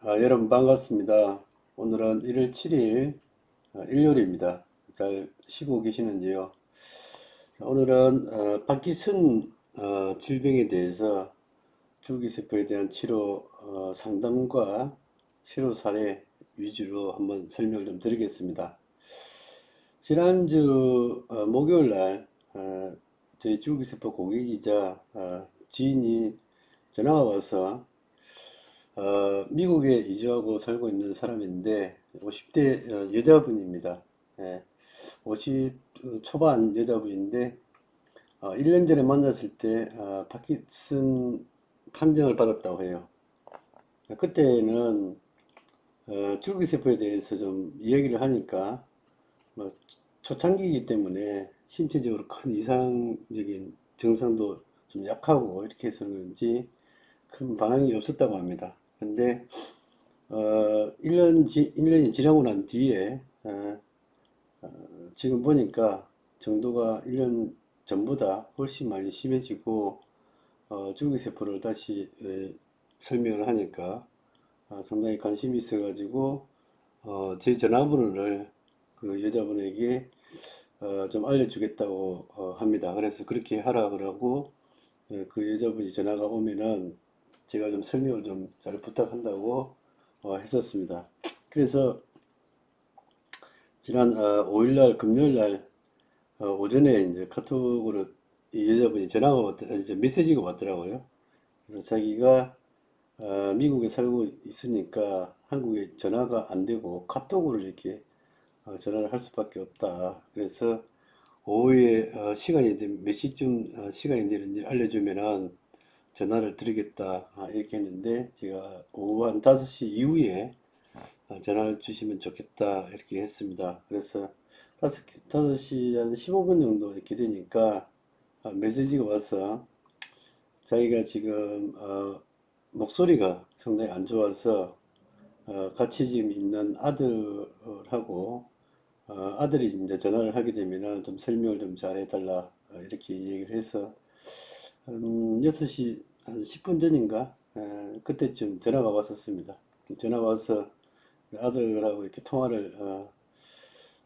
여러분 반갑습니다. 오늘은 1월 7일 일요일입니다. 잘 쉬고 계시는지요? 오늘은 파킨슨 질병에 대해서 줄기세포에 대한 치료 상담과 치료 사례 위주로 한번 설명을 좀 드리겠습니다. 지난주 목요일 날 저희 줄기세포 고객이자 지인이 전화가 와서 미국에 이주하고 살고 있는 사람인데 50대 여자분입니다. 예, 50 초반 여자분인데 1년 전에 만났을 때 파킨슨 판정을 받았다고 해요. 그때는 줄기세포에 대해서 좀 이야기를 하니까 뭐 초창기이기 때문에 신체적으로 큰 이상적인 증상도 좀 약하고 이렇게 해서 그런지 큰 반응이 없었다고 합니다. 근데 1년이 지나고 난 뒤에, 지금 보니까 정도가 1년 전보다 훨씬 많이 심해지고, 줄기세포를 다시 설명을 하니까, 상당히 관심이 있어가지고, 제 전화번호를 그 여자분에게 좀 알려주겠다고 합니다. 그래서 그렇게 하라 그러고, 그 여자분이 전화가 오면은 제가 좀 설명을 좀 잘 부탁한다고 했었습니다. 그래서 지난 5일날 금요일날 오전에 이제 카톡으로 이 여자분이 전화가 이제 메시지가 왔더라고요. 그래서 자기가 미국에 살고 있으니까 한국에 전화가 안 되고 카톡으로 이렇게 전화를 할 수밖에 없다. 그래서 오후에 몇 시쯤 시간이 되는지 알려주면은 전화를 드리겠다 이렇게 했는데 제가 오후 한 5시 이후에 전화를 주시면 좋겠다 이렇게 했습니다. 그래서 5시 한 15분 정도 이렇게 되니까 메시지가 와서 자기가 지금 목소리가 상당히 안 좋아서 같이 지금 있는 아들하고 아들이 이제 전화를 하게 되면은 좀 설명을 좀 잘해달라 이렇게 얘기를 해서 한 6시 한 10분 전인가 그때쯤 전화가 왔었습니다. 전화가 와서 아들하고 이렇게 통화를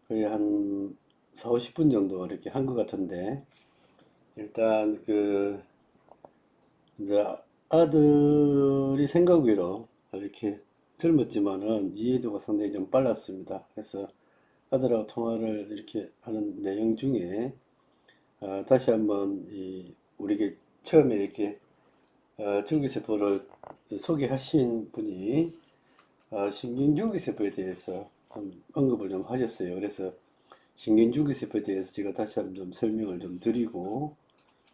거의 한 4, 50분 정도 이렇게 한 것 같은데 일단 그 이제 아들이 생각외로 이렇게 젊었지만은 이해도가 상당히 좀 빨랐습니다. 그래서 아들하고 통화를 이렇게 하는 내용 중에 다시 한번 우리가 처음에 이렇게 줄기세포를 소개하신 분이 신경줄기세포에 대해서 좀 언급을 좀 하셨어요. 그래서 신경줄기세포에 대해서 제가 다시 한번 좀 설명을 좀 드리고,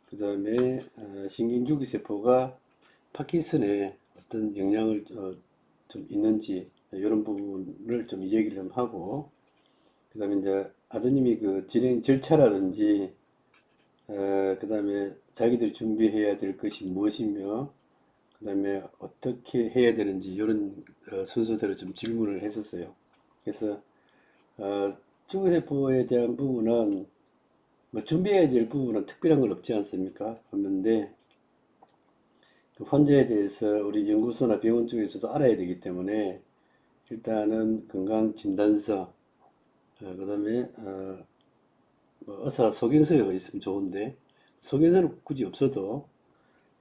그 다음에 신경줄기세포가 파킨슨에 어떤 영향을 좀 있는지 이런 부분을 좀 얘기를 좀 하고, 그 다음에 이제 아드님이 그 진행 절차라든지, 그 다음에 자기들 준비해야 될 것이 무엇이며, 그 다음에 어떻게 해야 되는지 이런 순서대로 좀 질문을 했었어요. 그래서 중세포에 대한 부분은 뭐 준비해야 될 부분은 특별한 건 없지 않습니까? 없는데 그 환자에 대해서 우리 연구소나 병원 쪽에서도 알아야 되기 때문에 일단은 건강진단서, 그다음에 뭐 의사 소견서가 있으면 좋은데 소견서는 굳이 없어도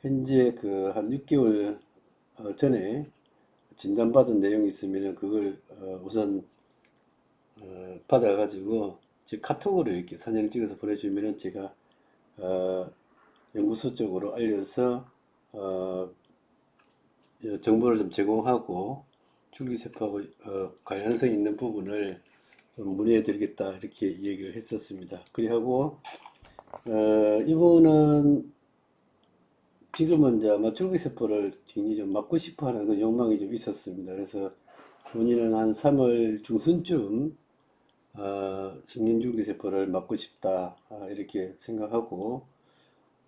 현재 그 한 6개월 전에 진단받은 내용이 있으면 그걸 우선 받아가지고 제 카톡으로 이렇게 사진을 찍어서 보내주면은 제가 어, 연구소 쪽으로 알려서 어, 정보를 좀 제공하고 줄기세포하고 관련성 있는 부분을 좀 문의해 드리겠다 이렇게 얘기를 했었습니다. 그리하고 이분은 지금은 이제 아마 줄기세포를 굉장히 좀 맞고 싶어 하는 그 욕망이 좀 있었습니다. 그래서 본인은 한 3월 중순쯤 신경줄기세포를 맞고 싶다 이렇게 생각하고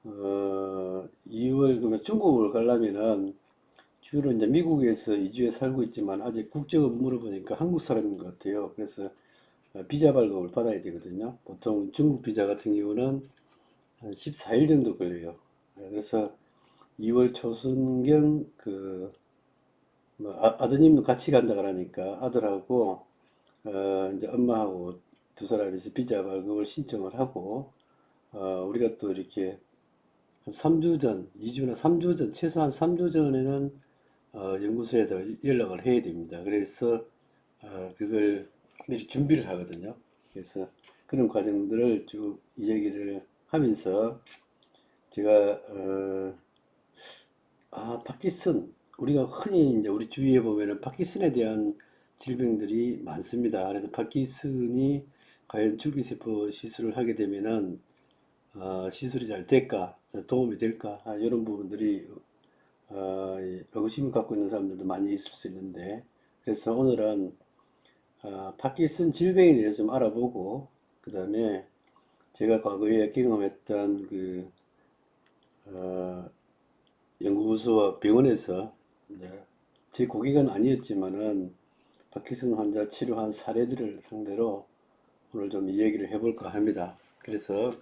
2월 그러면 중국을 가려면은 주로 이제 미국에서 이주해 살고 있지만 아직 국적을 물어보니까 한국 사람인 것 같아요. 그래서 비자 발급을 받아야 되거든요. 보통 중국 비자 같은 경우는 한 14일 정도 걸려요. 그래서 2월 초순경 그 뭐 아드님도 같이 간다 그러니까 아들하고 이제 엄마하고 두 사람이 이제 비자 발급을 신청을 하고 우리가 또 이렇게 한 3주 전, 2주나 3주 전, 최소한 3주 전에는 연구소에다 연락을 해야 됩니다. 그래서 그걸 미리 준비를 하거든요. 그래서 그런 과정들을 쭉 이야기를 하면서 제가 파키슨 우리가 흔히 이제 우리 주위에 보면은 파키슨에 대한 질병들이 많습니다. 그래서 파키슨이 과연 줄기세포 시술을 하게 되면은 시술이 잘 될까, 도움이 될까, 이런 부분들이 의구심을 갖고 있는 사람들도 많이 있을 수 있는데, 그래서 오늘은 파키슨 질병에 대해서 좀 알아보고, 그 다음에 제가 과거에 경험했던 어, 연구소와 병원에서 네, 제 고객은 아니었지만은 파키슨 환자 치료한 사례들을 상대로 오늘 좀 이야기를 해볼까 합니다. 그래서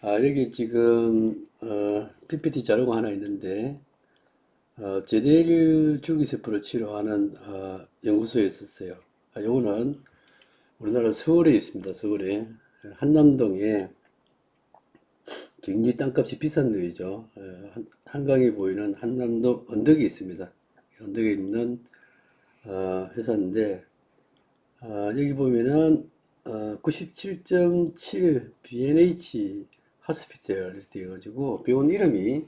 여기 지금 PPT 자료가 하나 있는데 제대일 줄기세포를 치료하는 연구소에 있었어요. 요거는 우리나라 서울에 있습니다. 서울에 한남동에 굉장히 땅값이 비싼 데이죠. 한강이 보이는 한남동 언덕에 있습니다. 언덕에 있는 회사인데 여기 보면은 97.7 B&H 하스피텔 이렇게 해가지고 병원 이름이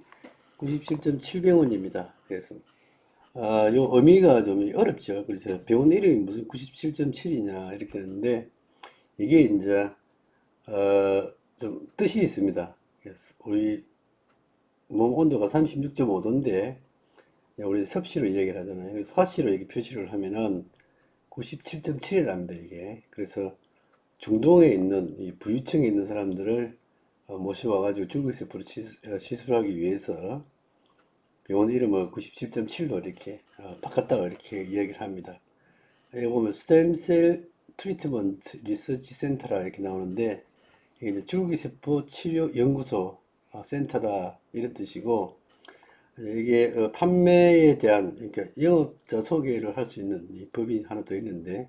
97.7 병원입니다. 그래서 요 의미가 좀 어렵죠. 그래서 병원 이름이 무슨 97.7이냐 이렇게 하는데 이게 이제 좀 뜻이 있습니다. 그래서 우리 몸 온도가 36.5도인데 우리 섭씨로 얘기를 하잖아요. 그래서 화씨로 이렇게 표시를 하면은 97.7이랍니다, 이게. 그래서 중동에 있는 이 부유층에 있는 사람들을 모셔와가지고 줄기세포를 시술하기 위해서 병원 이름을 97.7로 이렇게 바꿨다고 이렇게 이야기를 합니다. 여기 보면 스템셀 트리트먼트 리서치 센터라 이렇게 나오는데 이게 이제 줄기세포 치료 연구소 센터다 이런 뜻이고 이게 판매에 대한 그러니까 영업자 소개를 할 수 있는 이 법이 하나 더 있는데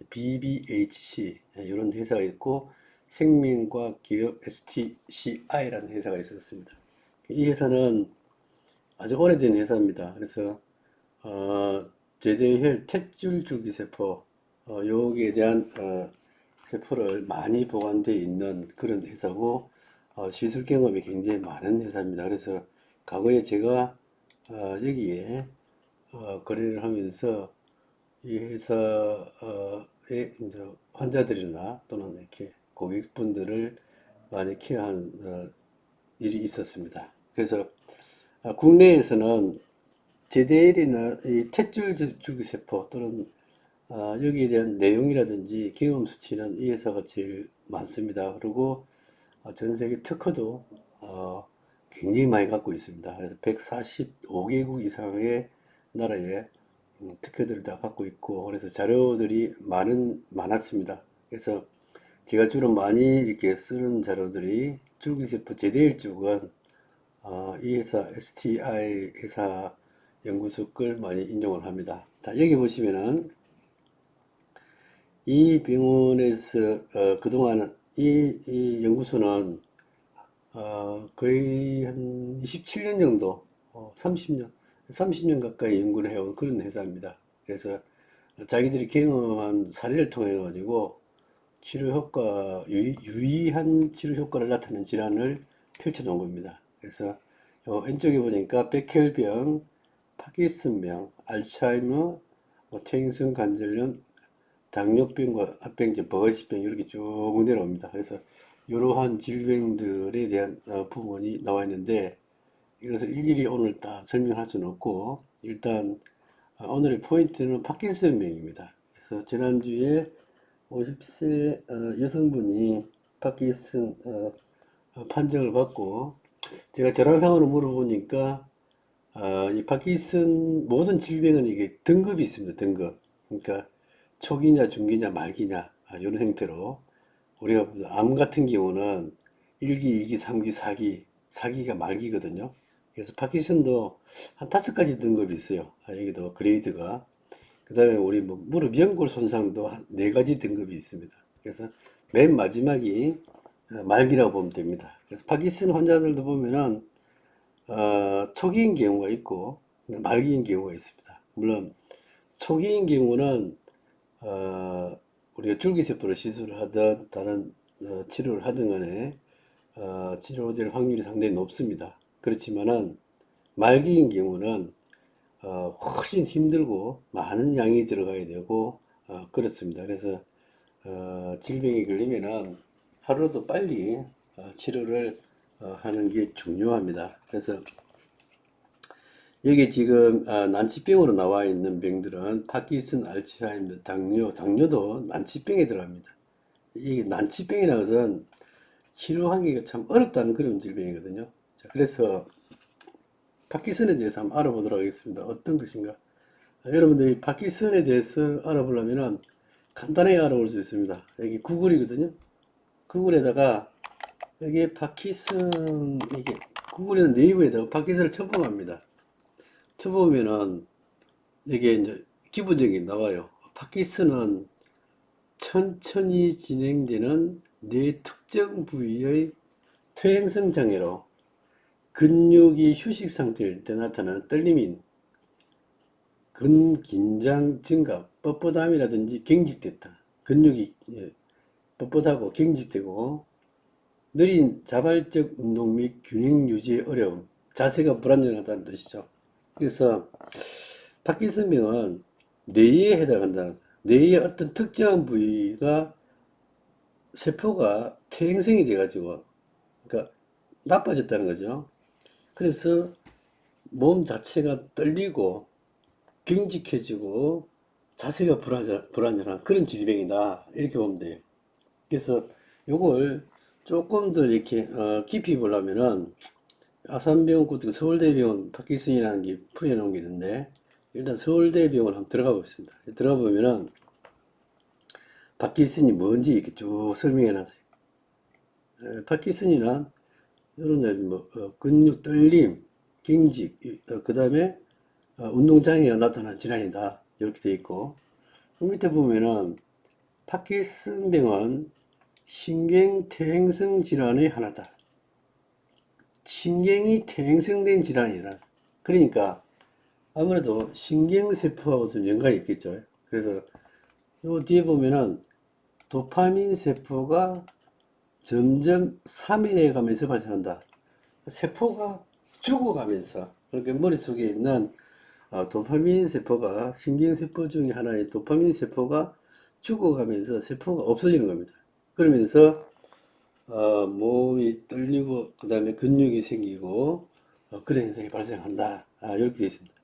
BBHC 이런 회사가 있고 생명과학 기업 STCI라는 회사가 있었습니다. 이 회사는 아주 오래된 회사입니다. 그래서 제대혈 탯줄 줄기세포 여기에 대한 세포를 많이 보관되어 있는 그런 회사고 시술 경험이 굉장히 많은 회사입니다. 그래서 과거에 제가 여기에 거래를 하면서 이 회사의 이제 환자들이나 또는 이렇게 고객분들을 많이 케어한 일이 있었습니다. 그래서 국내에서는 제대일이나 이 탯줄 줄기세포 또는 여기에 대한 내용이라든지 경험 수치는 이 회사가 제일 많습니다. 그리고 전 세계 특허도 굉장히 많이 갖고 있습니다. 그래서 145개국 이상의 나라에 특허들을 다 갖고 있고 그래서 자료들이 많았습니다. 그래서 제가 주로 많이 이렇게 쓰는 자료들이 줄기세포 제대일 쪽은 이 회사 STI 회사 연구소 걸 많이 인용을 합니다. 자, 여기 보시면은 이 병원에서 그동안 이 연구소는 거의 한 27년 정도, 30년 가까이 연구를 해온 그런 회사입니다. 그래서 자기들이 경험한 사례를 통해 가지고 치료 효과, 유의한 치료 효과를 나타낸 질환을 펼쳐 놓은 겁니다. 그래서 왼쪽에 보니까 백혈병, 파킨슨병, 알츠하이머, 퇴행성 관절염, 당뇨병과 합병증, 버거시병 이렇게 쭉 내려옵니다. 그래서 이러한 질병들에 대한 부분이 나와 있는데 이것을 일일이 오늘 다 설명할 수는 없고 일단 오늘의 포인트는 파킨슨병입니다. 그래서 지난주에 50세 여성분이 파킨슨 판정을 받고 제가 절환상으로 물어보니까 이 파킨슨 모든 질병은 이게 등급이 있습니다. 등급. 그러니까 초기냐, 중기냐, 말기냐 이런 형태로 우리가 암 같은 경우는 1기, 2기, 3기, 4기, 4기가 말기거든요. 그래서 파킨슨도 한 5가지 등급이 있어요. 여기도 그레이드가. 그 다음에 우리 뭐 무릎 연골 손상도 한 4가지 등급이 있습니다. 그래서 맨 마지막이 말기라고 보면 됩니다. 그래서 파킨슨 환자들도 보면은 초기인 경우가 있고 말기인 경우가 있습니다. 물론 초기인 경우는 우리가 줄기세포를 시술을 하든 다른 치료를 하든 간에 치료될 확률이 상당히 높습니다. 그렇지만은 말기인 경우는 훨씬 힘들고 많은 양이 들어가야 되고 그렇습니다. 그래서 질병이 걸리면은 하루라도 빨리 치료를 하는 게 중요합니다. 그래서 여기 지금 난치병으로 나와 있는 병들은 파킨슨, 알츠하이머, 당뇨도 난치병에 들어갑니다. 이게 난치병이라는 것은 치료하기가 참 어렵다는 그런 질병이거든요. 자, 그래서 파킨슨에 대해서 한번 알아보도록 하겠습니다. 어떤 것인가? 여러분들이 파킨슨에 대해서 알아보려면은 간단하게 알아볼 수 있습니다. 여기 구글이거든요. 구글에다가 여기 파킨슨 이게 구글에는 네이버에다가 파킨슨을 쳐보합니다. 쳐보면은 이게 이제 기본적인 게 나와요. 파킨슨은 천천히 진행되는 뇌 특정 부위의 퇴행성 장애로 근육이 휴식 상태일 때 나타나는 떨림인 근긴장 증가, 뻣뻣함이라든지 경직됐다. 근육이 뻣뻣하고 경직되고 느린 자발적 운동 및 균형 유지의 어려움, 자세가 불안정하다는 뜻이죠. 그래서 파킨슨병은 뇌에 해당한다. 뇌의 어떤 특정한 부위가 세포가 퇴행성이 돼가지고, 그러니까 나빠졌다는 거죠. 그래서 몸 자체가 떨리고 경직해지고 자세가 불안정한 그런 질병이다. 이렇게 보면 돼요. 그래서 요걸 조금 더 이렇게 깊이 보려면은 아산병원 같은 서울대병원 파킨슨이라는 게 풀어놓은 게 있는데 일단 서울대병원 한번 들어가 보겠습니다. 들어가 보면은 파킨슨이 뭔지 이렇게 쭉 설명해 놨어요. 파킨슨이란 이런 뭐 근육 떨림, 경직, 그 다음에 운동장애가 나타난 질환이다. 이렇게 돼 있고 그 밑에 보면은 파킨슨병은 신경퇴행성 질환의 하나다. 신경이 퇴행성된 질환이라. 그러니까 아무래도 신경세포하고 좀 연관이 있겠죠. 그래서 요 뒤에 보면은 도파민 세포가 점점 사멸해 가면서 발생한다. 세포가 죽어가면서, 그러니까 머릿속에 있는 도파민 세포가 신경세포 중에 하나의 도파민 세포가 죽어가면서 세포가 없어지는 겁니다. 그러면서 몸이 떨리고 그 다음에 근육이 생기고 그런 현상이 발생한다. 이렇게 되어 있습니다.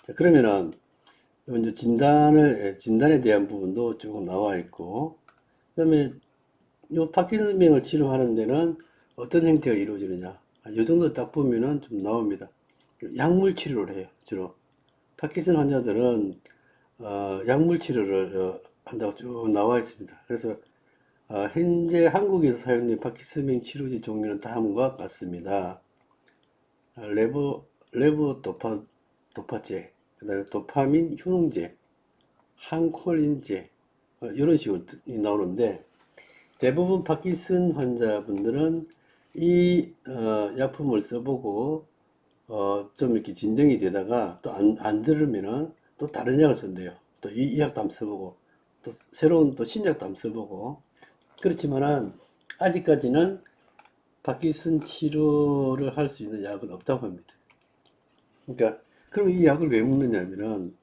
자, 그러면은 이제 진단에 대한 부분도 조금 나와 있고 그 다음에 이 파킨슨병을 치료하는 데는 어떤 형태가 이루어지느냐. 이 정도 딱 보면은 좀 나옵니다. 약물 치료를 해요, 주로. 파킨슨 환자들은 약물 치료를 한다고 쭉 나와 있습니다. 그래서 현재 한국에서 사용된 파킨슨병 치료제 종류는 다음과 같습니다. 도파제, 그 다음에 도파민 효능제, 항콜린제, 이런 식으로 나오는데, 대부분 파킨슨 환자분들은 이 약품을 써보고 좀 이렇게 진정이 되다가 또 안 들으면은 또 다른 약을 쓴대요. 또 이 약도 한번 써보고 또 새로운 또 신약도 한번 써보고 그렇지만은 아직까지는 파킨슨 치료를 할 수 있는 약은 없다고 합니다. 그러니까 그럼 이 약을 왜 먹느냐면은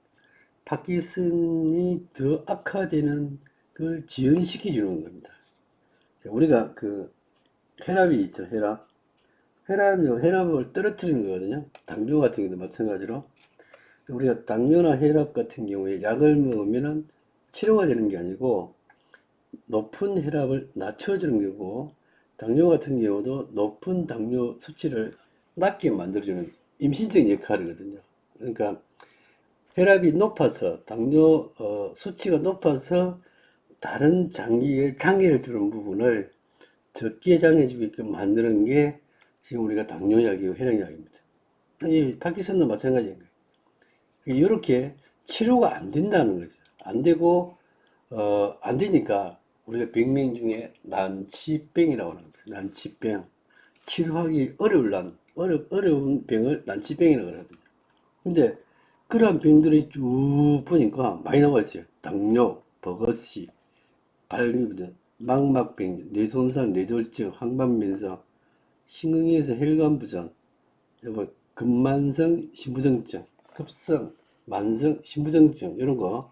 파킨슨이 더 악화되는 걸 지연시켜 주는 겁니다. 우리가 그 혈압이 있죠, 혈압. 혈압을 떨어뜨리는 거거든요. 당뇨 같은 경우도 마찬가지로. 우리가 당뇨나 혈압 같은 경우에 약을 먹으면은 치료가 되는 게 아니고 높은 혈압을 낮춰주는 거고, 당뇨 같은 경우도 높은 당뇨 수치를 낮게 만들어주는 임시적인 역할이거든요. 그러니까 혈압이 높아서 당뇨 수치가 높아서 다른 장기에 장애를 주는 부분을 적게 장애주게끔 만드는 게 지금 우리가 당뇨약이고 혈압약입니다. 이 파킨슨도 마찬가지인 거예요. 이렇게 치료가 안 된다는 거죠. 안 되고, 안 되니까 우리가 병명 중에 난치병이라고 합니다. 난치병. 치료하기 어려운 병을 난치병이라고 그러거든요. 근데 그러한 병들이 쭉 보니까 많이 나와 있어요. 당뇨, 버거시, 발기부전, 망막병, 뇌손상, 뇌졸중, 항반면성, 심근경색 혈관부전, 여보, 근만성 신부전증, 급성 만성 신부전증 이런 거,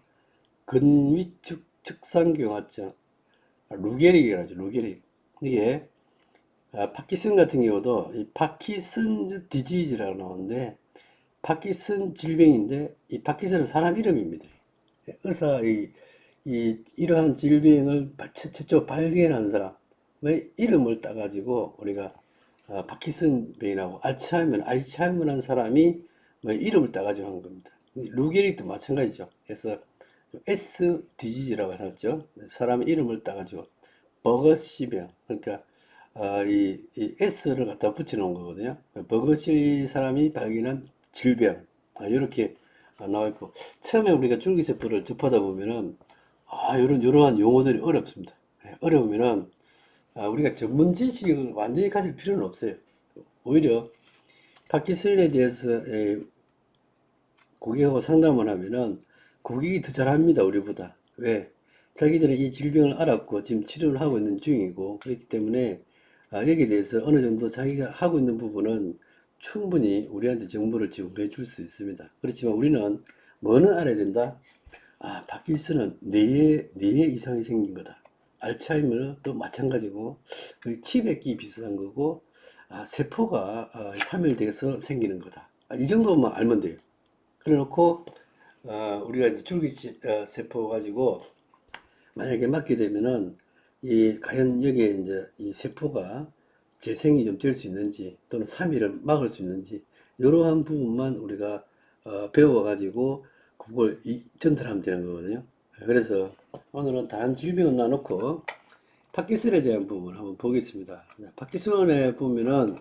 근위축 측상경화증, 루게릭이라죠. 루게릭. 이게 파키슨 같은 경우도 이 파키슨즈 디지즈라고 나오는데 파키슨 질병인데 이 파키슨은 사람 이름입니다. 이러한 질병을 최초 발견한 사람의 이름을 따가지고 우리가 파키슨 병이라고 알츠하이머는 사람이 뭐 이름을 따가지고 한 겁니다. 루게릭도 마찬가지죠. 그래서 S 디지즈라고 해놨죠. 사람 이름을 따가지고 버거시병 그러니까 이 S를 갖다 붙여놓은 거거든요. 버거시 사람이 발견한 질병 이렇게 나와 있고 처음에 우리가 줄기세포를 접하다 보면은 이러한 용어들이 어렵습니다. 어려우면은 우리가 전문 지식을 완전히 가질 필요는 없어요. 오히려 파키슨에 대해서 고객하고 상담을 하면은 고객이 더 잘합니다, 우리보다. 왜? 자기들은 이 질병을 알았고 지금 치료를 하고 있는 중이고 그렇기 때문에 여기에 대해서 어느 정도 자기가 하고 있는 부분은 충분히 우리한테 정보를 제공해 줄 수 있습니다. 그렇지만 우리는 뭐는 알아야 된다? 파킨슨은 뇌에 이상이 생긴 거다. 알츠하이머도 마찬가지고 그 치매기 비슷한 거고 세포가 사멸돼서 생기는 거다. 이 정도만 알면 돼요. 그래 놓고 우리가 이제 줄기 세포 가지고 만약에 맞게 되면은 과연 여기에 이제 이 세포가 재생이 좀 될 수 있는지 또는 3일을 막을 수 있는지 이러한 부분만 우리가 배워가지고 그걸 전달하면 되는 거거든요. 그래서 오늘은 다른 질병은 놔놓고 파킨슨에 대한 부분을 한번 보겠습니다. 파킨슨에 보면은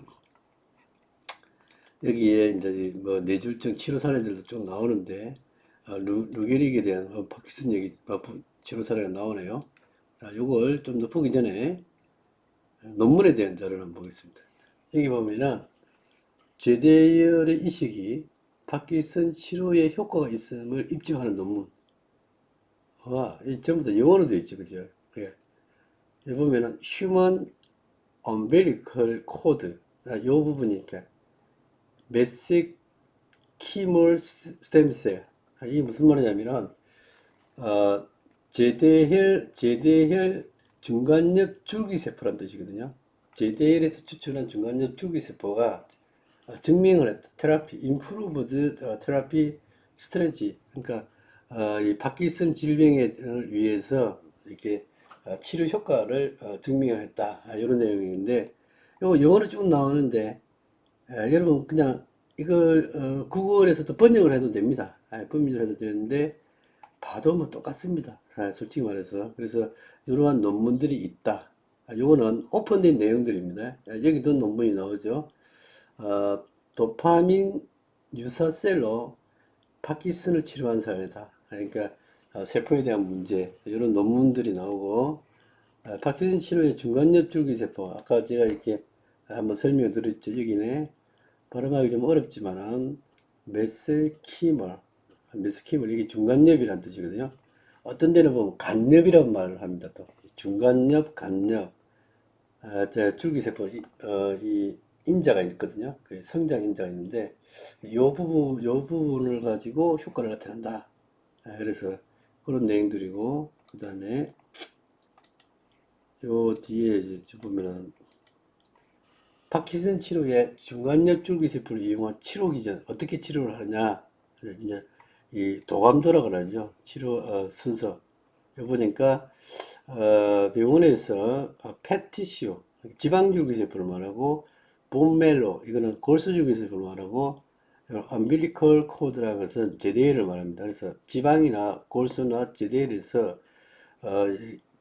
여기에 이제 뭐 뇌졸중 치료 사례들도 좀 나오는데 루게릭에 대한 파킨슨 얘기 치료 사례가 나오네요. 자, 요걸 좀 더 보기 전에 논문에 대한 자료를 한번 보겠습니다. 여기 보면은 제대열의 이식이 파킨슨 치료에 효과가 있음을 입증하는 논문. 이 전부 다 영어로 되어 있지, 그죠? 예. 여기 보면은 Human Umbilical Cord. 요 부분이 이렇게 메세키몰 스템셀. 이게 무슨 말이냐면은 제대혈 중간엽 줄기세포란 뜻이거든요. 제대혈에서 추출한 중간엽 줄기세포가 증명을 했다. 테라피, 임프루브드 테라피 스트레지. 그러니까 이 파킨슨 질병을 위해서 이렇게 치료 효과를 증명을 했다. 이런 내용인데, 이거 영어로 쭉 나오는데, 여러분 그냥 이걸 구글에서도 번역을 해도 됩니다. 번역을 해도 되는데, 봐도 뭐 똑같습니다. 솔직히 말해서. 그래서 이러한 논문들이 있다. 요거는 오픈된 내용들입니다. 여기도 논문이 나오죠. 도파민 유사셀로 파킨슨을 치료한 사례다. 그러니까 세포에 대한 문제 이런 논문들이 나오고 파킨슨 치료의 중간엽 줄기세포 아까 제가 이렇게 한번 설명을 드렸죠. 여기네 발음하기 좀 어렵지만은 메세키멀 이게 중간엽이라는 뜻이거든요. 어떤 데는 보면 간엽이라는 말을 합니다. 또 중간엽, 간엽 줄기세포 이 인자가 있거든요. 그 성장 인자가 있는데 요 부분을 가지고 효과를 나타낸다. 그래서 그런 내용들이고 그다음에 요 뒤에 이제 보면은 파킨슨 치료에 중간엽 줄기세포를 이용한 치료 기전 어떻게 치료를 하느냐 이제 이 도감도라고 그러죠. 치료 순서. 여기 보니까 병원에서 펫티슈 지방줄기세포를 말하고 본멜로 이거는 골수줄기세포를 말하고 umbilical cord라는 것은 제대를 말합니다. 그래서 지방이나 골수나 제대에서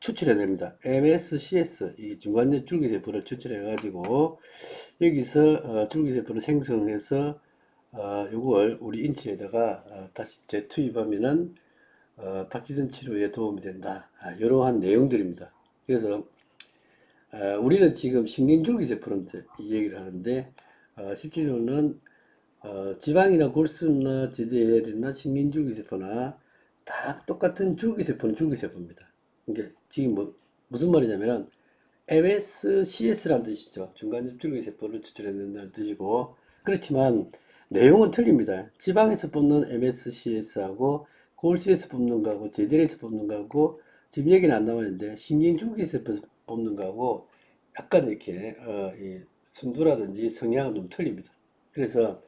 추출해냅니다. MSCS 이 중간엽 줄기세포를 추출해 가지고 여기서 줄기세포를 생성해서 요걸 우리 인체에다가 다시 재투입하면은 파킨슨 치료에 도움이 된다. 이러한 내용들입니다. 그래서 우리는 지금 신경줄기세포한테 이 얘기를 하는데 실제로는 지방이나 골수나 지대혈이나 신경줄기세포나 다 똑같은 줄기세포는 줄기세포입니다. 그러니까 지금 무슨 말이냐면은 MSCS라는 뜻이죠. 중간접줄기세포를 추출해낸다는 뜻이고, 그렇지만 내용은 틀립니다. 지방에서 뽑는 MSCS하고 골수에서 뽑는 거하고 제대로에서 뽑는 거하고 지금 얘기는 안 나왔는데 신경줄기세포에서 뽑는 거하고 약간 이렇게 이 순도라든지 성향은 좀 틀립니다. 그래서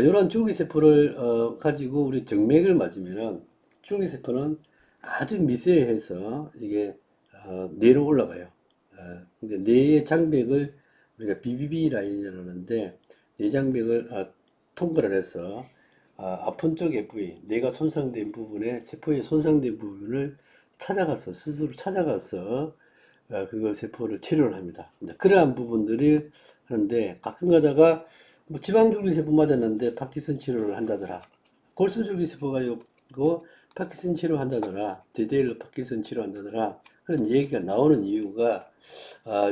이런 줄기세포를 가지고 우리 정맥을 맞으면은 줄기세포는 아주 미세해서 이게 뇌로 올라가요. 근데 뇌의 장벽을 우리가 BBB 라인이라고 하는데 뇌 장벽을 통과를 해서 아픈 쪽의 부위, 뇌가 손상된 부분에 세포의 손상된 부분을 찾아가서 스스로 찾아가서 그걸 세포를 치료를 합니다. 그러한 부분들이 하는데 가끔 가다가 뭐 지방줄기세포 맞았는데 파킨슨 치료를 한다더라. 골수줄기세포 가지고 파킨슨 치료한다더라. DDL로 파킨슨 치료한다더라. 그런 얘기가 나오는 이유가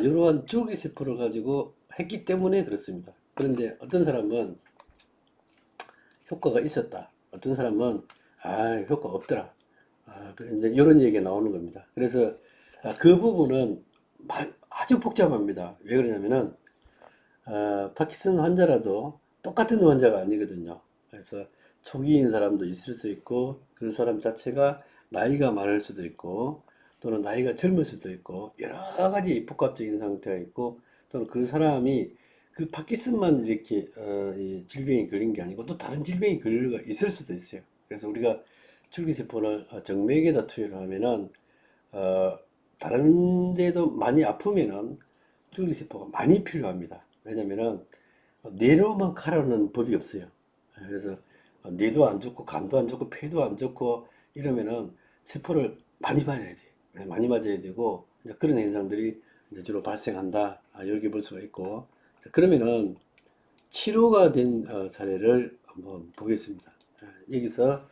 이러한 줄기세포를 가지고 했기 때문에 그렇습니다. 그런데 어떤 사람은 효과가 있었다. 어떤 사람은 효과 없더라. 이제 이런 얘기가 나오는 겁니다. 그래서 그 부분은 아주 복잡합니다. 왜 그러냐면은 파킨슨 환자라도 똑같은 환자가 아니거든요. 그래서 초기인 사람도 있을 수 있고 그 사람 자체가 나이가 많을 수도 있고 또는 나이가 젊을 수도 있고 여러 가지 복합적인 상태가 있고 또는 그 사람이 그 파킨슨만 이렇게 이 질병이 걸린 게 아니고 또 다른 질병이 걸릴 수가 있을 수도 있어요. 그래서 우리가 줄기세포를 정맥에다 투여를 하면은 어, 다른 데도 많이 아프면은 줄기세포가 많이 필요합니다. 왜냐면은 뇌로만 가라는 법이 없어요. 그래서 뇌도 안 좋고 간도 안 좋고 폐도 안 좋고 이러면은 세포를 많이 맞아야 돼. 많이 맞아야 되고 이제 그런 현상들이 이제 주로 발생한다. 이렇게 볼 수가 있고 그러면은 치료가 된 사례를 한번 보겠습니다. 여기서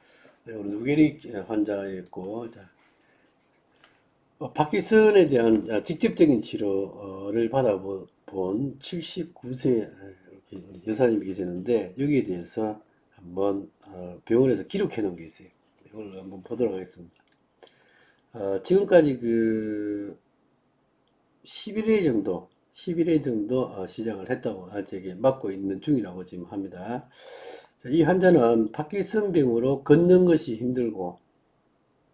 오늘 누게릭 환자였고 파킨슨에 대한 직접적인 치료를 받아본 79세 여사님이 계시는데 여기에 대해서 한번 병원에서 기록해 놓은 게 있어요. 이걸 한번 보도록 하겠습니다. 지금까지 그 11회 정도, 11회 정도 시작을 했다고 저기 맞고 있는 중이라고 지금 합니다. 이 환자는 파킨슨병으로 걷는 것이 힘들고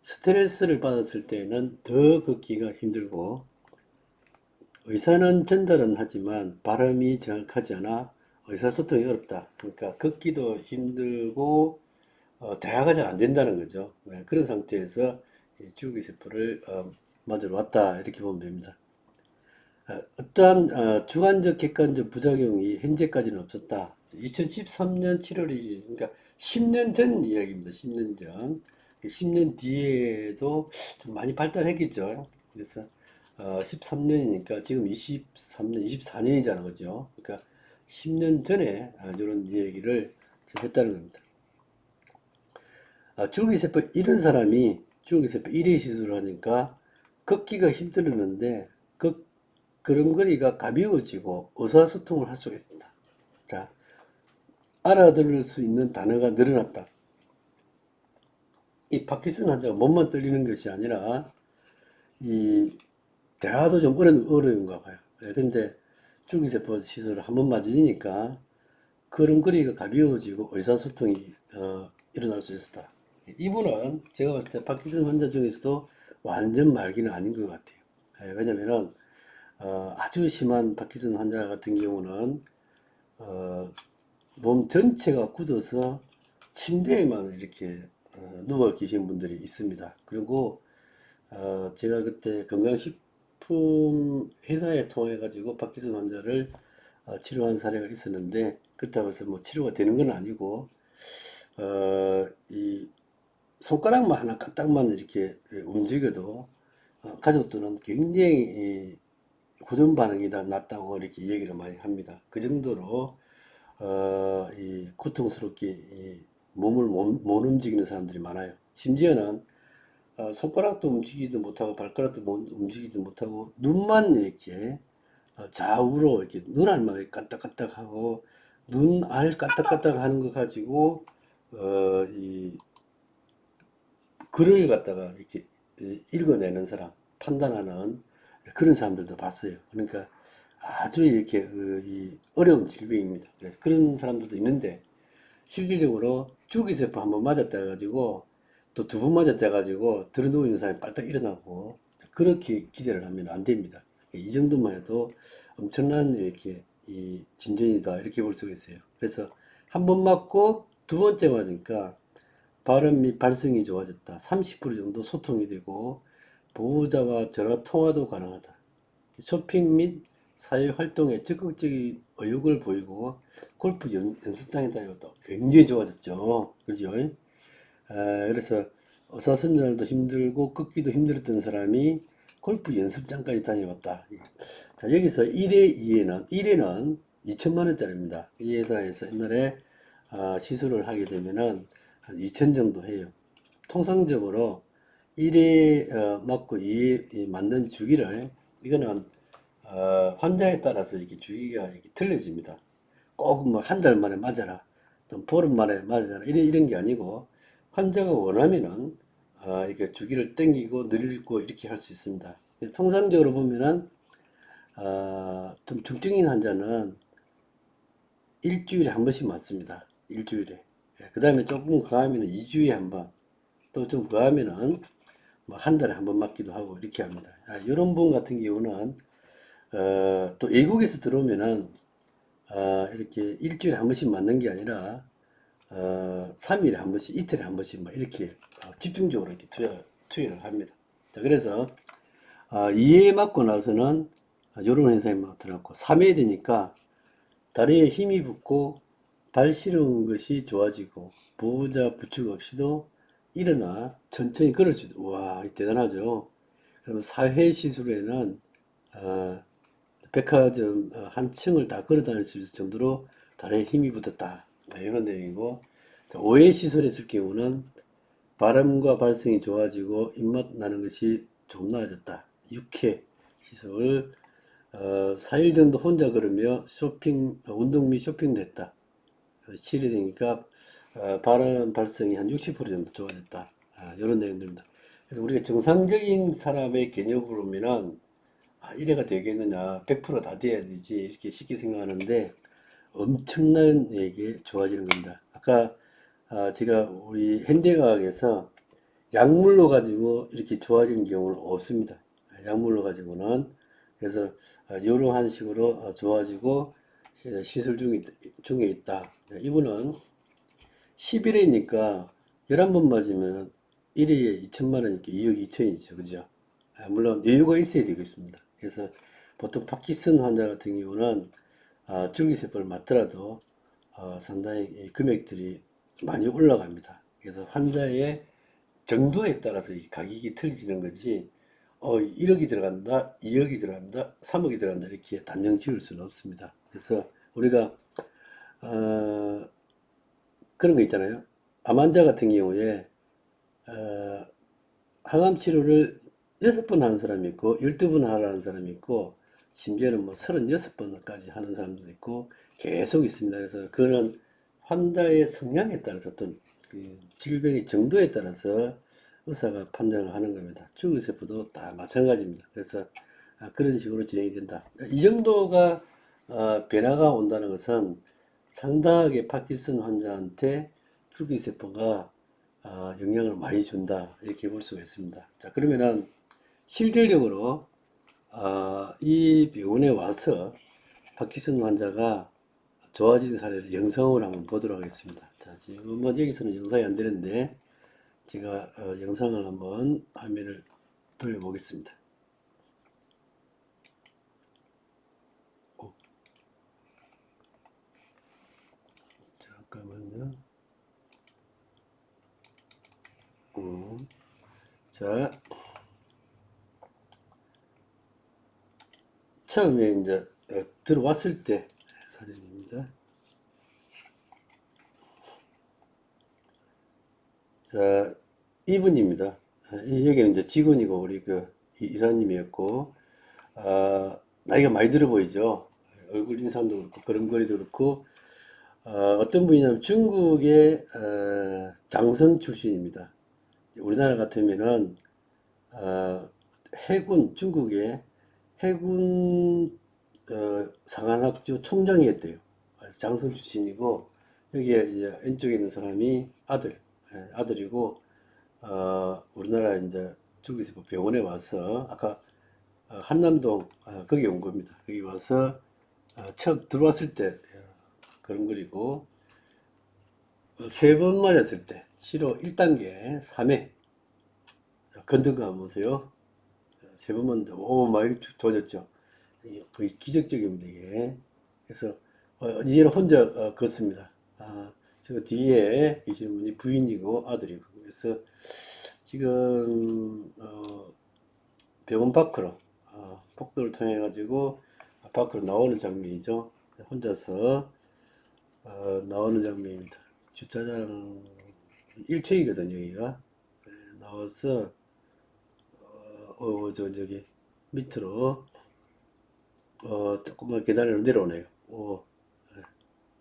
스트레스를 받았을 때는 더 걷기가 힘들고 의사는 전달은 하지만 발음이 정확하지 않아 의사소통이 어렵다. 그러니까 걷기도 힘들고 대화가 잘 안 된다는 거죠. 그런 상태에서 줄기세포를 맞으러 왔다 이렇게 보면 됩니다. 어떠한 주관적 객관적 부작용이 현재까지는 없었다. 2013년 7월 1일 그러니까 10년 전 이야기입니다. 10년 전. 10년 뒤에도 좀 많이 발달했겠죠. 그래서 13년이니까 지금 23년, 24년이잖아, 그죠? 그러니까 10년 전에 이런 얘기를 좀 했다는 겁니다. 줄기세포 이런 사람이 줄기세포 1회 시술을 하니까 걷기가 힘들었는데 걸음걸이가 가벼워지고 의사소통을 할 수가 있다. 자, 알아들을 수 있는 단어가 늘어났다. 이 파킨슨 환자가 몸만 떨리는 것이 아니라 이 대화도 좀 어려운가 봐요. 근데 줄기세포 시술을 한 번 맞으니까 걸음걸이가 가벼워지고 의사소통이 일어날 수 있었다. 이분은 제가 봤을 때 파킨슨 환자 중에서도 완전 말기는 아닌 것 같아요. 왜냐면은 아주 심한 파킨슨 환자 같은 경우는 몸 전체가 굳어서 침대에만 이렇게 누워 계신 분들이 있습니다. 그리고 제가 그때 건강식품 회사에 통해 가지고 파킨슨 환자를 치료한 사례가 있었는데 그렇다고 해서 뭐 치료가 되는 건 아니고 이 손가락만 하나 까딱만 이렇게 움직여도 가족들은 굉장히 고전 반응이 다 났다고 이렇게 얘기를 많이 합니다. 그 정도로 이 고통스럽게 이 몸을 못 움직이는 사람들이 많아요. 심지어는 손가락도 움직이지도 못하고 발가락도 움직이지도 못하고 눈만 이렇게 좌우로 이렇게 눈알만 까딱까딱하고 눈알 까딱까딱 하는 거 가지고 이 글을 갖다가 이렇게 읽어내는 사람, 판단하는 그런 사람들도 봤어요. 그러니까 아주 이렇게 이 어려운 질병입니다. 그래서 그런 사람들도 있는데 실질적으로 줄기세포 한번 맞았다 해가지고 또 두 번 맞았다 해가지고 들어누워 있는 사람이 빨딱 일어나고 그렇게 기대를 하면 안 됩니다. 이 정도만 해도 엄청난 이렇게 이 진전이다 이렇게 볼 수가 있어요. 그래서 한 번 맞고 두 번째 맞으니까 발음 및 발성이 좋아졌다. 30% 정도 소통이 되고 보호자와 전화 통화도 가능하다. 쇼핑 및 사회 활동에 적극적인 의욕을 보이고 골프 연습장에 다녔다. 굉장히 좋아졌죠. 그죠? 그래서 어사선절도 힘들고 걷기도 힘들었던 사람이 골프 연습장까지 다녀왔다. 자, 여기서 1회는 2천만 원짜리입니다. 이 회사에서 옛날에 시술을 하게 되면은 한 2천 정도 해요. 통상적으로 1회 맞고 2회 맞는 주기를 이거는 환자에 따라서 이렇게 주기가 이렇게 틀려집니다. 꼭 뭐 한 달 만에 맞아라, 또 보름 만에 맞아라 이런 게 아니고 환자가 원하면은 이렇게 주기를 땡기고 늘리고 이렇게 할 수 있습니다. 통상적으로 보면은 좀 중증인 환자는 일주일에 한 번씩 맞습니다. 일주일에. 그 다음에 조금 과하면 2주에 한 번, 또 좀 과하면은 뭐 한 달에 한 번 맞기도 하고 이렇게 합니다. 이런 분 같은 경우는 또 외국에서 들어오면은 이렇게 일주일에 한 번씩 맞는 게 아니라 3일에 한 번씩, 이틀에 한 번씩 막 이렇게 집중적으로 이렇게 투여를 합니다. 자, 그래서 2회 맞고 나서는 이런 현상이 나타났고 3회 되니까 다리에 힘이 붙고 발 시려운 것이 좋아지고 보호자 부축 없이도 일어나 천천히 걸을 수 있다. 와, 대단하죠. 그러면 4회 시술에는 어, 백화점 한 층을 다 걸어 다닐 수 있을 정도로 다리에 힘이 붙었다. 이런 내용이고, 5회 시술했을 경우는 발음과 발성이 좋아지고 입맛 나는 것이 조금 나아졌다. 6회 시술 4일 정도 혼자 걸으며 운동 및 쇼핑도 했다. 7일 되니까 발음 발성이 한 60% 정도 좋아졌다. 이런 내용들입니다. 그래서 우리가 정상적인 사람의 개념으로 보면은 이래가 되겠느냐, 100%다 돼야 되지 이렇게 쉽게 생각하는데 엄청나게 좋아지는 겁니다. 아까 제가 우리 현대과학에서 약물로 가지고 이렇게 좋아지는 경우는 없습니다. 약물로 가지고는. 그래서 이러한 식으로 좋아지고 시술 중에 있다. 이분은 11회니까 11번 맞으면 1회에 2천만 원이니까 2억 2천이죠. 그죠? 물론 여유가 있어야 되겠습니다. 그래서 보통 파킨슨 환자 같은 경우는 줄기세포를 맞더라도 상당히 이 금액들이 많이 올라갑니다. 그래서 환자의 정도에 따라서 이 가격이 틀려지는 거지, 1억이 들어간다, 2억이 들어간다, 3억이 들어간다, 이렇게 단정 지을 수는 없습니다. 그래서 우리가, 어, 그런 거 있잖아요. 암 환자 같은 경우에, 어, 항암 치료를 6번 하는 사람이 있고, 12번 하라는 사람이 있고, 심지어는 뭐 36번까지 하는 사람도 있고, 계속 있습니다. 그래서 그거는 환자의 성향에 따라서 어떤 그 질병의 정도에 따라서 의사가 판단을 하는 겁니다. 줄기세포도 다 마찬가지입니다. 그래서 그런 식으로 진행이 된다. 이 정도가 변화가 온다는 것은 상당하게 파킨슨 환자한테 줄기세포가 영향을 많이 준다 이렇게 볼 수가 있습니다. 자, 그러면은 실질적으로 이 병원에 와서 파킨슨 환자가 좋아진 사례를 영상으로 한번 보도록 하겠습니다. 자, 지금 뭐 여기서는 영상이 안 되는데 제가 영상을 한번 화면을 돌려보겠습니다. 잠깐만요. 자, 처음에 이제 들어왔을 때 사진입니다. 자, 이분입니다. 여기는 이제 직원이고, 우리 그 이사님이었고, 나이가 많이 들어 보이죠? 얼굴 인상도 그렇고, 걸음걸이도 그렇고, 어떤 분이냐면 중국의 장성 출신입니다. 우리나라 같으면은 해군, 중국의 해군 상한학교 총장이었대요. 장성 출신이고, 여기에 이제 왼쪽에 있는 사람이 아들이고, 우리나라 이제 중국에서 뭐 병원에 와서, 아까 한남동, 거기 온 겁니다. 거기 와서 처음 들어왔을 때 그런 거리고, 세 번 맞았을 때, 치료 1단계 3회, 건든 거 한번 보세요. 세 번만 더, 오, 많이 좋아졌죠. 이게 거의 기적적입니다, 이게. 그래서, 이제는 혼자 걷습니다. 저 뒤에 계시는 분이 부인이고 아들이고. 그래서 지금, 병원 밖으로, 복도를 통해 가지고 밖으로 나오는 장면이죠. 혼자서, 나오는 장면입니다. 주차장 1층이거든요, 여기가. 네, 나와서, 저기, 밑으로, 조금만 계단으로 내려오네요.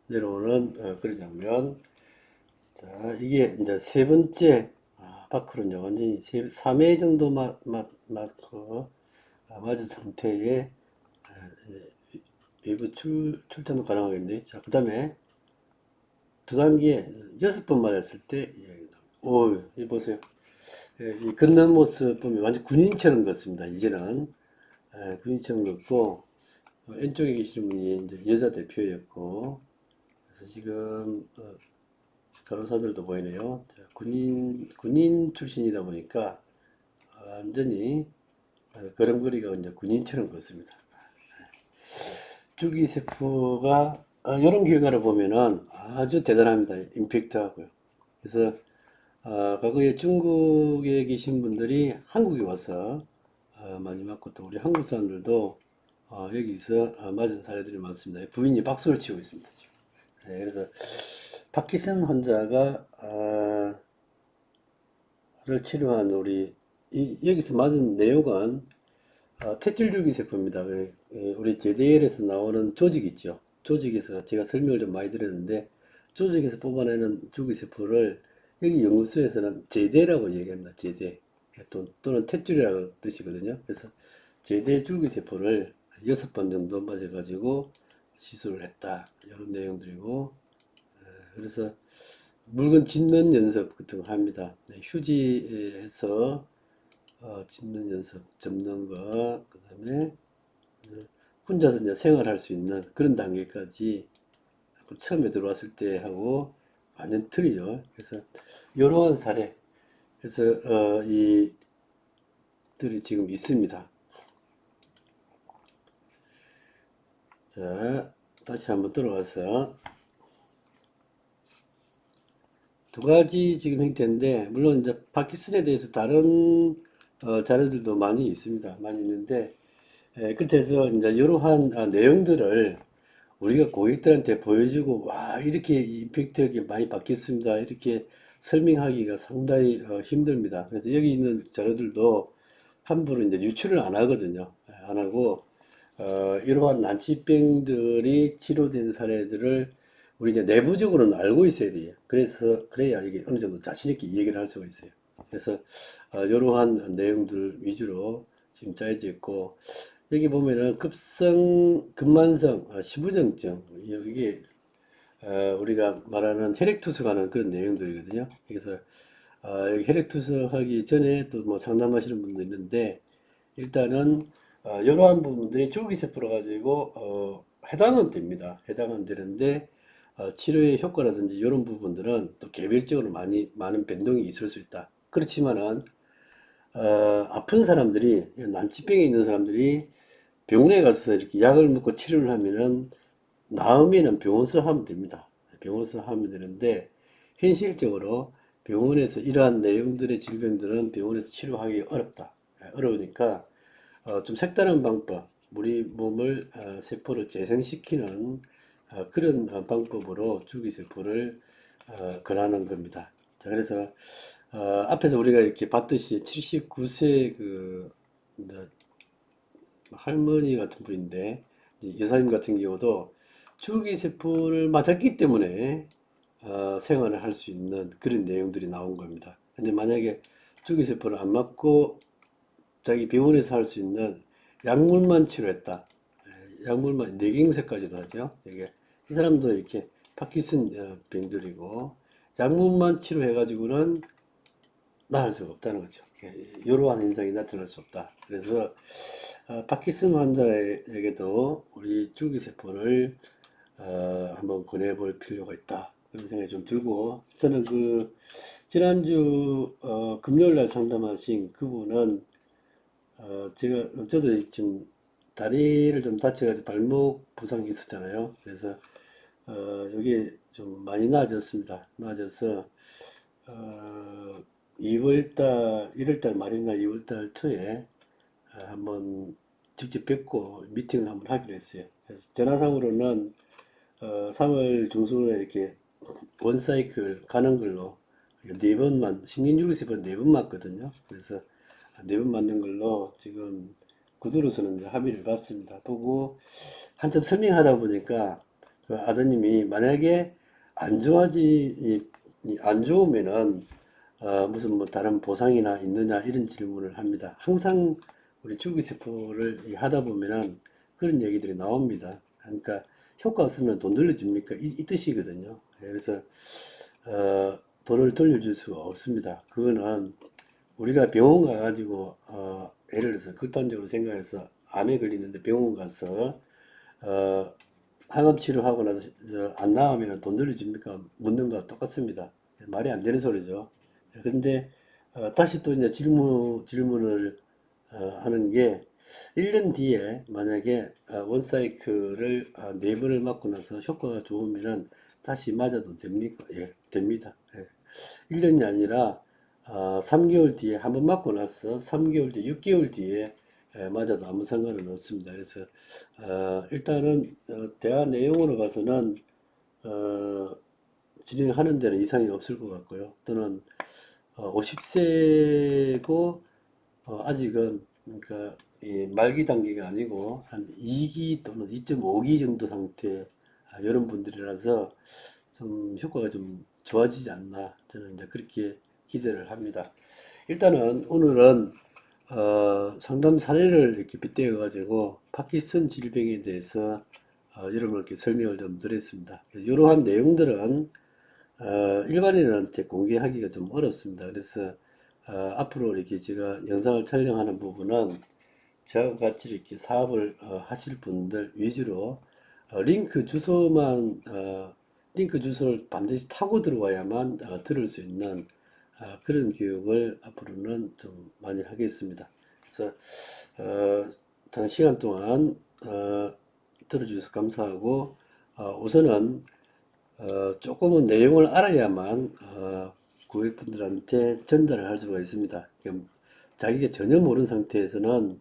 내려오는 그런 장면. 자, 이게 이제 세 번째, 밖으로 이제 완전히 3회 정도 마크, 맞은 상태에 외부 출전도 가능하겠네. 자, 그 다음에 두 단계 6번 맞았을 때, 오, 이 보세요. 이 걷는 모습 보면 완전 군인처럼 걷습니다. 이제는. 군인처럼 걷고, 왼쪽에 계시는 분이 이제 여자 대표였고, 그래서 지금, 간호사들도 보이네요. 자, 군인 출신이다 보니까, 완전히, 걸음걸이가 이제 군인처럼 걷습니다. 줄기세포가, 이런 결과를 보면은 아주 대단합니다. 임팩트하고요. 그래서, 과거에 중국에 계신 분들이 한국에 와서 많이 맞고 또 우리 한국 사람들도 여기서 맞은 사례들이 많습니다. 부인이 박수를 치고 있습니다. 지금. 네, 그래서 파키슨 환자가 를 치료한 여기서 맞은 내용은 탯줄줄기세포입니다. 우리 JDL에서 나오는 조직 있죠. 조직에서 제가 설명을 좀 많이 드렸는데 조직에서 뽑아내는 줄기세포를 여기 연구소에서는 제대라고 얘기합니다. 제대. 또는 탯줄이라고 뜻이거든요. 그래서 제대 줄기세포를 6번 정도 맞아가지고 시술을 했다. 이런 내용들이고, 그래서 물건 짓는 연습 같은 거 합니다. 네, 휴지에서 짓는 연습, 접는 거, 그 다음에 혼자서 이제 생활할 수 있는 그런 단계까지 처음에 들어왔을 때 하고 완전 틀리죠. 그래서 이러한 사례, 그래서 이들이 지금 있습니다. 자, 다시 한번 들어가서 두 가지 지금 형태인데, 물론 이제 파키슨에 대해서 다른 자료들도 많이 있습니다. 많이 있는데, 그렇게 해서 이제 이러한 내용들을 우리가 고객들한테 보여주고, 와, 이렇게 임팩트하게 많이 바뀌었습니다. 이렇게 설명하기가 상당히 힘듭니다. 그래서 여기 있는 자료들도 함부로 이제 유출을 안 하거든요. 안 하고, 이러한 난치병들이 치료된 사례들을 우리 이제 내부적으로는 알고 있어야 돼요. 그래야 이게 어느 정도 자신있게 얘기를 할 수가 있어요. 그래서, 이러한 내용들 위주로 지금 짜여져 있고, 여기 보면은 급만성, 심부정증, 이게, 우리가 말하는 혈액투석하는 그런 내용들이거든요. 그래서, 여기 혈액투석하기 전에 또 뭐 상담하시는 분도 있는데, 일단은 이러한 부분들이 줄기세포로 가지고 해당은 됩니다. 해당은 되는데 치료의 효과라든지 이런 부분들은 또 개별적으로 많은 변동이 있을 수 있다. 그렇지만은 아픈 사람들이 난치병에 있는 사람들이 병원에 가서 이렇게 약을 먹고 치료를 하면은 나으면은 병원서 하면 됩니다. 병원서 하면 되는데 현실적으로 병원에서 이러한 내용들의 질병들은 병원에서 치료하기 어렵다. 어려우니까 좀 색다른 방법, 우리 몸을 세포를 재생시키는 그런 방법으로 줄기세포를 권하는 겁니다. 자, 그래서 앞에서 우리가 이렇게 봤듯이 79세 이제 할머니 같은 분인데, 이 여사님 같은 경우도 줄기세포를 맞았기 때문에 생활을 할 수 있는 그런 내용들이 나온 겁니다. 근데 만약에 줄기세포를 안 맞고 자기 병원에서 할 수 있는 약물만 치료했다. 약물만 뇌경색까지도 하죠. 이게 이 사람도 이렇게 파킨슨 병들이고 약물만 치료해가지고는 나을 수가 없다는 거죠. 이러한 현상이 나타날 수 없다. 그래서 파킨슨 환자에게도 우리 줄기세포를 한번 권해볼 필요가 있다. 그런 생각이 좀 들고, 저는 지난주 금요일 날 상담하신 그분은 저도 지금 다리를 좀 다쳐가지고 발목 부상이 있었잖아요. 그래서 여기 좀 많이 나아졌습니다. 나아져서 2월달, 1월달 말이나 2월달 초에 한번 직접 뵙고 미팅을 한번 하기로 했어요. 그래서 전화상으로는 3월 중순에 이렇게 원사이클 가는 걸로 네 번만, 신경줄기세포는 네 번 맞거든요. 그래서 네 번 맞는 걸로 지금 구두로서는 이제 합의를 봤습니다. 보고 한참 설명하다 보니까 그 아드님이 만약에 안 안 좋으면은 무슨 뭐 다른 보상이나 있느냐 이런 질문을 합니다. 항상 우리 줄기세포를 하다 보면은 그런 얘기들이 나옵니다. 그러니까 효과 없으면 돈 돌려줍니까? 이 뜻이거든요. 그래서 돈을 돌려줄 수가 없습니다. 그거는 우리가 병원 가가지고 예를 들어서 극단적으로 생각해서 암에 걸리는데 병원 가서 어, 항암 치료하고 나서 안 나오면 돈 돌려줍니까? 묻는 거와 똑같습니다. 말이 안 되는 소리죠. 그런데 다시 또 이제 질문을 하는 게 1년 뒤에 만약에 원사이클을 4번을 맞고 나서 효과가 좋으면은 다시 맞아도 됩니까? 예, 됩니다. 예. 1년이 아니라 3개월 뒤에 한 번 맞고 나서 3개월 뒤, 6개월 뒤에 맞아도 아무 상관은 없습니다. 그래서 일단은 대화 내용으로 봐서는 어, 진행하는 데는 이상이 없을 것 같고요. 또는 50세고 아직은 그러니까 이 말기 단계가 아니고 한 2기 또는 2.5기 정도 상태 이런 분들이라서 좀 효과가 좀 좋아지지 않나 저는 이제 그렇게 기대를 합니다. 일단은 오늘은 상담 사례를 이렇게 빗대어 가지고 파킨슨 질병에 대해서 여러분께 설명을 좀 드렸습니다. 이러한 내용들은 일반인한테 공개하기가 좀 어렵습니다. 그래서 앞으로 이렇게 제가 영상을 촬영하는 부분은 저와 같이 이렇게 사업을 하실 분들 위주로 링크 주소만 링크 주소를 반드시 타고 들어와야만 들을 수 있는 그런 교육을 앞으로는 좀 많이 하겠습니다. 그래서 단 시간 동안 들어주셔서 감사하고 우선은 조금은 내용을 알아야만 고객분들한테 전달을 할 수가 있습니다. 그러니까 자기가 전혀 모르는 상태에서는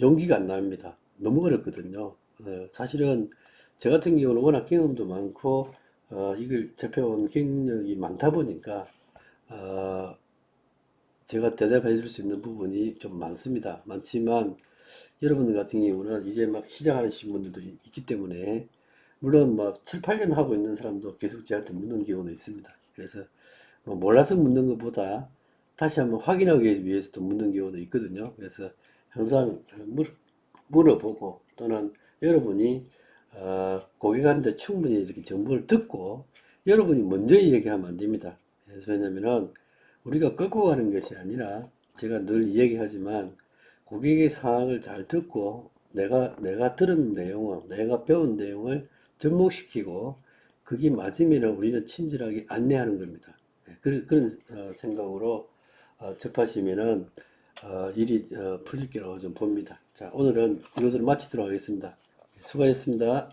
용기가 안 납니다. 너무 어렵거든요. 사실은 저 같은 경우는 워낙 경험도 많고 이걸 접해온 경력이 많다 보니까 어, 제가 대답해 줄 수 있는 부분이 좀 많습니다. 많지만 여러분들 같은 경우는 이제 막 시작하시는 분들도 있기 때문에 물론 막 7, 8년 하고 있는 사람도 계속 저한테 묻는 경우도 있습니다. 그래서 뭐 몰라서 묻는 것보다 다시 한번 확인하기 위해서도 묻는 경우도 있거든요. 그래서 항상 물어보고 또는 여러분이 고객한테 충분히 이렇게 정보를 듣고 여러분이 먼저 얘기하면 안 됩니다. 그래서 왜냐면은 우리가 끌고 가는 것이 아니라 제가 늘 이야기하지만 고객의 상황을 잘 듣고 내가 들은 내용을 내가 배운 내용을 접목시키고 그게 맞으면 우리는 친절하게 안내하는 겁니다. 네, 그런 생각으로 접하시면은 일이 풀릴 거라고 좀 봅니다. 자, 오늘은 이것으로 마치도록 하겠습니다. 수고하셨습니다.